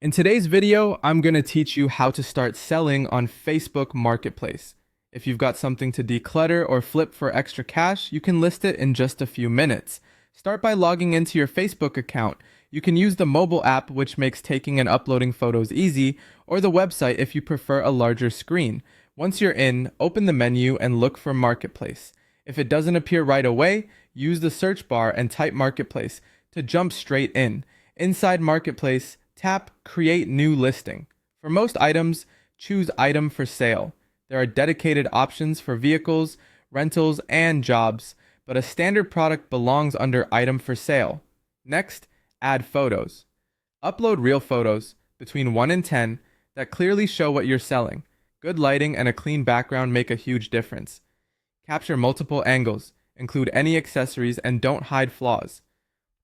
In today's video, I'm going to teach you how to start selling on Facebook Marketplace. If you've got something to declutter or flip for extra cash, you can list it in just a few minutes. Start by logging into your Facebook account. You can use the mobile app, which makes taking and uploading photos easy, or the website if you prefer a larger screen. Once you're in, open the menu and look for Marketplace. If it doesn't appear right away, use the search bar and type Marketplace to jump straight in. Inside Marketplace, tap Create New Listing. For most items, choose Item for Sale. There are dedicated options for vehicles, rentals, and jobs, but a standard product belongs under Item for Sale. Next, add photos. Upload real photos, between 1 and 10, that clearly show what you're selling. Good lighting and a clean background make a huge difference. Capture multiple angles, include any accessories, and don't hide flaws.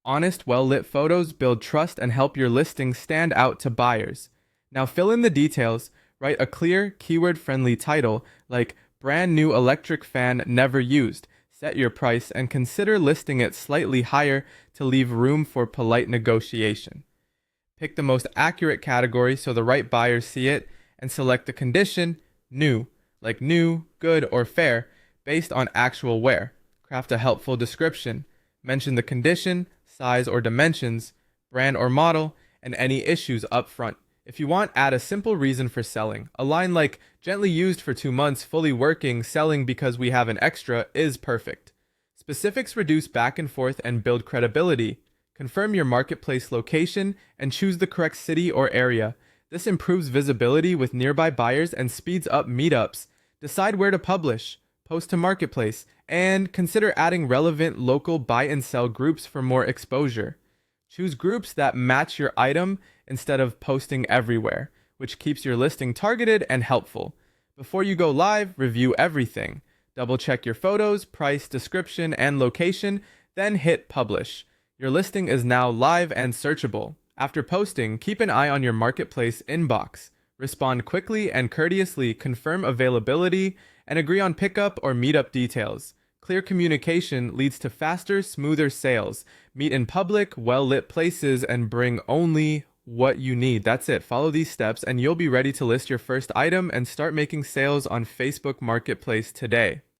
Honest, well-lit photos build trust and help your listing stand out to buyers. Now fill in the details, write a clear, keyword-friendly title like Brand New Electric Fan Never Used, set your price, and consider listing it slightly higher to leave room for polite negotiation. Pick the most accurate category so the right buyers see it, and select the condition, new, like new, good, or fair, based on actual wear. Craft a helpful description. Mention the condition, size or dimensions, brand or model, and any issues up front. If you want, add a simple reason for selling. A line like, gently used for 2 months, fully working, selling because we have an extra is perfect. Specifics reduce back and forth and build credibility. Confirm your marketplace location and choose the correct city or area. This improves visibility with nearby buyers and speeds up meetups. Decide where to publish. Post to Marketplace, and consider adding relevant local buy and sell groups for more exposure. Choose groups that match your item instead of posting everywhere, which keeps your listing targeted and helpful. Before you go live, review everything. Double check your photos, price, description, and location, then hit publish. Your listing is now live and searchable. After posting, keep an eye on your marketplace inbox. Respond quickly and courteously, confirm availability, and agree on pickup or meetup details. Clear communication leads to faster, smoother sales. Meet in public, well-lit places, and bring only what you need. That's it. Follow these steps and you'll be ready to list your first item and start making sales on Facebook Marketplace today.